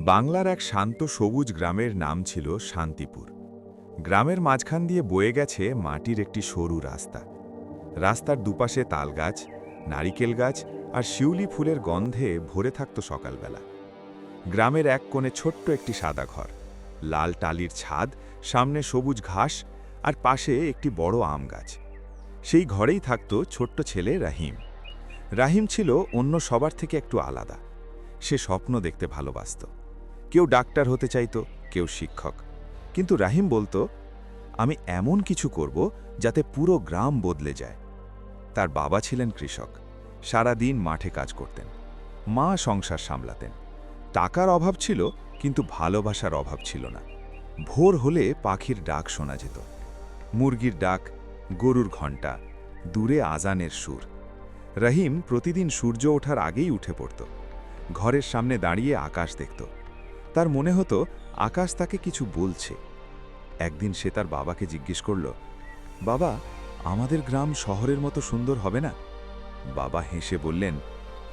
বাংলার এক শান্ত সবুজ গ্রামের নাম ছিল শান্তিপুর। গ্রামের মাঝখান দিয়ে বয়ে গেছে মাটির একটি সরু রাস্তা। রাস্তার দুপাশে তালগাছ, নারিকেল গাছ আর শিউলি ফুলের গন্ধে ভরে থাকত সকালবেলা। গ্রামের এক কোণে ছোট্ট একটি সাদা ঘর, লাল টালির ছাদ, সামনে সবুজ ঘাস আর পাশে একটি বড় আম গাছ। সেই ঘরেই থাকত ছোট্ট ছেলে রাহিম। রাহিম ছিল অন্য সবার থেকে একটু আলাদা। সে স্বপ্ন দেখতে ভালোবাসত। কেউ ডাক্তার হতে চাইত, কেউ শিক্ষক। কিন্তু রাহিম বলতো, আমি এমন কিছু করব যাতে পুরো গ্রাম বদলে যায়। তার বাবা ছিলেন কৃষক, সারা দিন মাঠে কাজ করতেন। মা সংসার সামলাতেন। টাকার অভাব ছিল, কিন্তু ভালোবাসার অভাব ছিল না। ভোর হলে পাখির ডাক শোনা যেত, মুরগির ডাক, গরুর ঘণ্টা, দূরে আজানের সুর। রহিম প্রতিদিন সূর্য ওঠার আগেই উঠে পড়ত। ঘরের সামনে দাঁড়িয়ে আকাশ দেখত। তার মনে হতো আকাশ তাকে কিছু বলছে। একদিন সে তার বাবাকে জিজ্ঞেস করল, বাবা, আমাদের গ্রাম শহরের মতো সুন্দর হবে না? বাবা হেসে বললেন,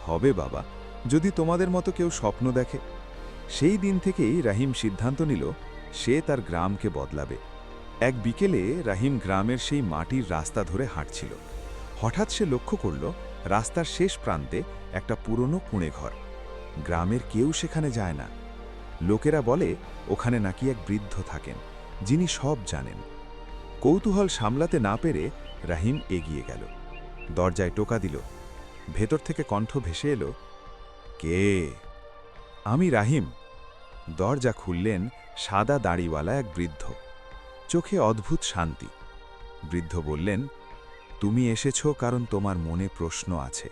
হবে বাবা, যদি তোমাদের মতো কেউ স্বপ্ন দেখে। সেই দিন থেকেই রাহিম সিদ্ধান্ত নিল সে তার গ্রামকে বদলাবে। এক বিকেলে রাহিম গ্রামের সেই মাটির রাস্তা ধরে হাঁটছিল। হঠাৎ সে লক্ষ্য করল রাস্তার শেষ প্রান্তে একটা পুরনো কুঁড়ে ঘর। গ্রামের কেউ সেখানে যায় না। লোকেরা বলে ওখানে নাকি এক বৃদ্ধ থাকেন, যিনি সব জানেন। কৌতূহল সামলাতে না পেরে রাহিম এগিয়ে গেল। দরজায় টোকা দিল। ভেতর থেকে কণ্ঠ ভেসে এলো, কে? আমি রাহিম। দরজা খুললেন সাদা দাড়িওয়ালা এক বৃদ্ধ, চোখে অদ্ভুত শান্তি। বৃদ্ধ বললেন, তুমি এসেছো কারণ তোমার মনে প্রশ্ন আছে।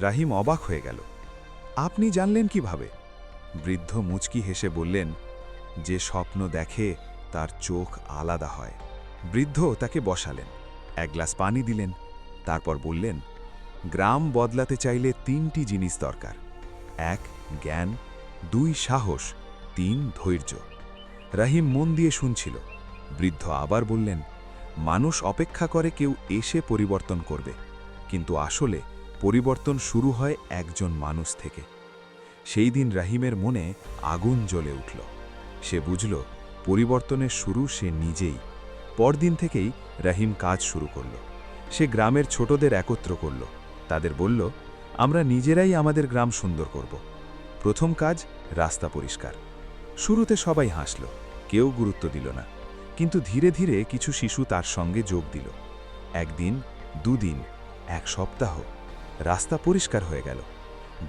রাহিম অবাক হয়ে গেল। আপনি জানলেন কিভাবে? বৃদ্ধ মুচকি হেসে বললেন, যে স্বপ্ন দেখে তার চোখ আলাদা হয়। বৃদ্ধ তাকে বসালেন, এক গ্লাস পানি দিলেন, তারপর বললেন, গ্রাম বদলাতে চাইলে 3টি জিনিস দরকার। 1 জ্ঞান, 2 সাহস, 3 ধৈর্য। রাহিম মন দিয়ে শুনছিল। বৃদ্ধ আবার বললেন, মানুষ অপেক্ষা করে কেউ এসে পরিবর্তন করবে, কিন্তু আসলে পরিবর্তন শুরু হয় একজন মানুষ থেকে। সেই দিন রাহিমের মনে আগুন জ্বলে উঠল। সে বুঝল পরিবর্তনের শুরু সে নিজেই। পরদিন থেকেই রাহিম কাজ শুরু করল। সে গ্রামের ছোটদের একত্র করল। তাদের বলল, আমরা নিজেরাই আমাদের গ্রাম সুন্দর করব। প্রথম কাজ রাস্তা পরিষ্কার। শুরুতে সবাই হাসল, কেউ গুরুত্ব দিল না। কিন্তু ধীরে ধীরে কিছু শিশু তার সঙ্গে যোগ দিল। একদিন, 2 দিন, 1 সপ্তাহ, রাস্তা পরিষ্কার হয়ে গেল।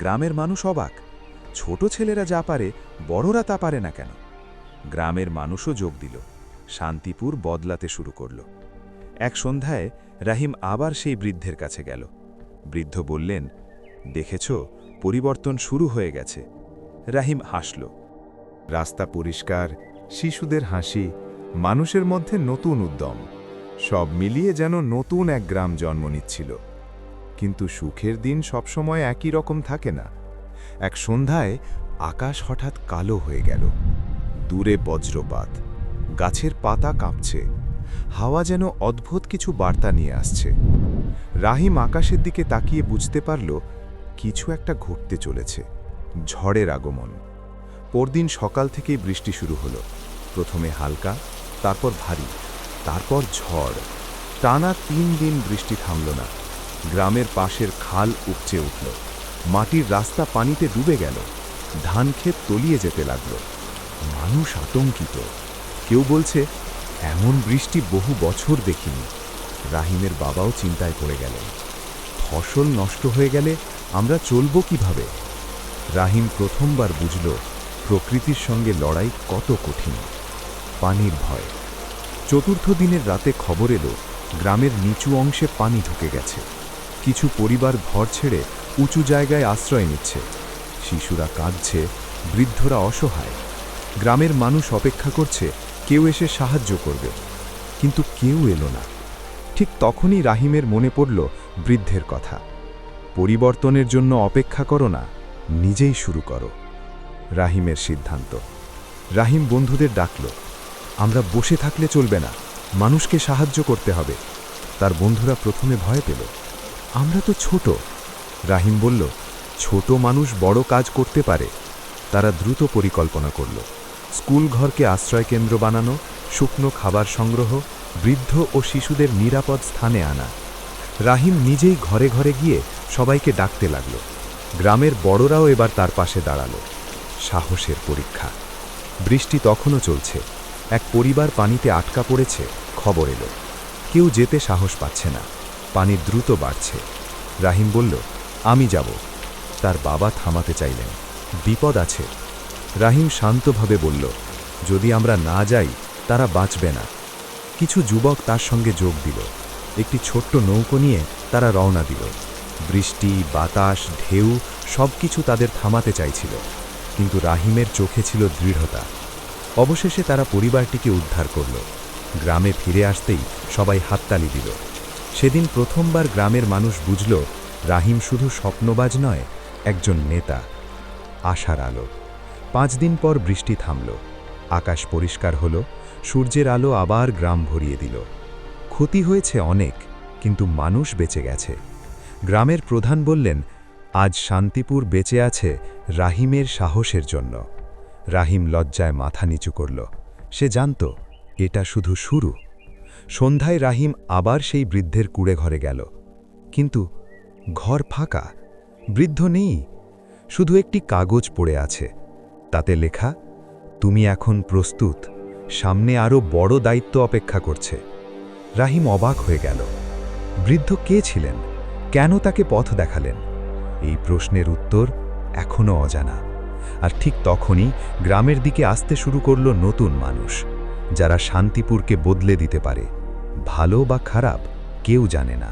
গ্রামের মানুষ অবাক, ছোট ছেলেরা যা পারে বড়রা তা পারে না কেন? গ্রামের মানুষও যোগ দিল। শান্তিপুর বদলাতে শুরু করল। এক সন্ধ্যায় রাহিম আবার সেই বৃদ্ধের কাছে গেল। বৃদ্ধ বললেন, দেখেছ, পরিবর্তন শুরু হয়ে গেছে। রাহিম হাসল। রাস্তা পরিষ্কার, শিশুদের হাসি, মানুষের মধ্যে নতুন উদ্যম, সব মিলিয়ে যেন নতুন এক গ্রাম জন্ম নিচ্ছিল। কিন্তু সুখের দিন সবসময় একই রকম থাকে না। এক সন্ধ্যায় আকাশ হঠাৎ কালো হয়ে গেল। দূরে বজ্রপাত, গাছের পাতা কাঁপছে, হাওয়া যেন অদ্ভুত কিছু বার্তা নিয়ে আসছে। রাহিম আকাশের দিকে তাকিয়ে বুঝতে পারল কিছু একটা ঘটতে চলেছে, ঝড়ের আগমন। পরদিন সকাল থেকেই বৃষ্টি শুরু হলো। প্রথমে হালকা, তারপর ভারী, তারপর ঝড়। টানা 3 দিন বৃষ্টি থামল না। গ্রামের পাশের খাল উপচে উঠল। মাটির রাস্তা পানিতে ডুবে গেল। ধানক্ষেত তলিয়ে যেতে লাগল। মানুষ আতঙ্কিত। কেউ বলছে, এমন বৃষ্টি বহু বছর দেখিনি। রাহিমের বাবাও চিন্তায় পড়ে গেলেন। ফসল নষ্ট হয়ে গেলে আমরা চলব কিভাবে? রাহিম প্রথমবার বুঝল প্রকৃতির সঙ্গে লড়াই কত কঠিন। পানির ভয়। চতুর্থ দিনের রাতে খবর এলো গ্রামের নিচু অংশে পানি ঢুকে গেছে। কিছু পরিবার ঘর ছেড়ে উঁচু জায়গায় আশ্রয় নিচ্ছে। শিশুরা কাঁদছে, বৃদ্ধরা অসহায়। গ্রামের মানুষ অপেক্ষা করছে কেউ এসে সাহায্য করবে, কিন্তু কেউ এলো না। ঠিক তখনই রাহিমের মনে পড়ল বৃদ্ধের কথা, পরিবর্তনের জন্য অপেক্ষা করো না, নিজেই শুরু করো। রাহিমের সিদ্ধান্ত। রাহিম বন্ধুদের ডাকল, আমরা বসে থাকলে চলবে না, মানুষকে সাহায্য করতে হবে। তার বন্ধুরা প্রথমে ভয় পেল, আমরা তো ছোট। রাহিম বলল, ছোট মানুষ বড় কাজ করতে পারে। তারা দ্রুত পরিকল্পনা করল। স্কুল ঘরকে আশ্রয়কেন্দ্র বানানো, শুকনো খাবার সংগ্রহ, বৃদ্ধ ও শিশুদের নিরাপদ স্থানে আনা। রাহিম নিজেই ঘরে ঘরে গিয়ে সবাইকে ডাকতে লাগল। গ্রামের বড়রাও এবার তার পাশে দাঁড়াল। সাহসের পরীক্ষা। বৃষ্টি তখনও চলছে। এক পরিবার পানিতে আটকা পড়েছে, খবর এলো। কেউ যেতে সাহস পাচ্ছে না, পানি দ্রুত বাড়ছে। রাহিম বলল, আমি যাব। তার বাবা থামাতে চাইলেন, বিপদ আছে। রাহিম শান্তভাবে বলল, যদি আমরা না যাই তারা বাঁচবে না। কিছু যুবক তার সঙ্গে যোগ দিল। একটি ছোট্ট নৌকো নিয়ে তারা রওনা দিল। বৃষ্টি, বাতাস, ঢেউ সবকিছু তাদের থামাতে চাইছিল, কিন্তু রাহিমের চোখে ছিল দৃঢ়তা। অবশেষে তারা পরিবারটিকে উদ্ধার করল। গ্রামে ফিরে আসতেই সবাই হাততালি দিল। সেদিন প্রথমবার গ্রামের মানুষ বুঝল, রাহিম শুধু স্বপ্নবাজ নয়, একজন নেতা। আশার আলো। 5 দিন পর বৃষ্টি থামল। আকাশ পরিষ্কার হল, সূর্যের আলো আবার গ্রাম ভরিয়ে দিল। ক্ষতি হয়েছে অনেক, কিন্তু মানুষ বেঁচে গেছে। গ্রামের প্রধান বললেন, আজ শান্তিপুর বেঁচে আছে রাহিমের সাহসের জন্য। রাহিম লজ্জায় মাথা নিচু করল। সে জানত, এটা শুধু শুরু। সন্ধ্যায় রাহিম আবার সেই বৃদ্ধের কুড়ে ঘরে গেল। কিন্তু ঘর ফাঁকা, বৃদ্ধ নেই। শুধু একটি কাগজ পড়ে আছে। তাতে লেখা, তুমি এখন প্রস্তুত, সামনে আরও বড় দায়িত্ব অপেক্ষা করছে। রাহিম অবাক হয়ে গেল। বৃদ্ধ কে ছিলেন? কেন তাকে পথ দেখালেন? এই প্রশ্নের উত্তর এখনও অজানা। আর ঠিক তখনই গ্রামের দিকে আসতে শুরু করল নতুন মানুষ, যারা শান্তিপুরকে বদলে দিতে পারে। ভালো বা খারাপ কেউ জানে না।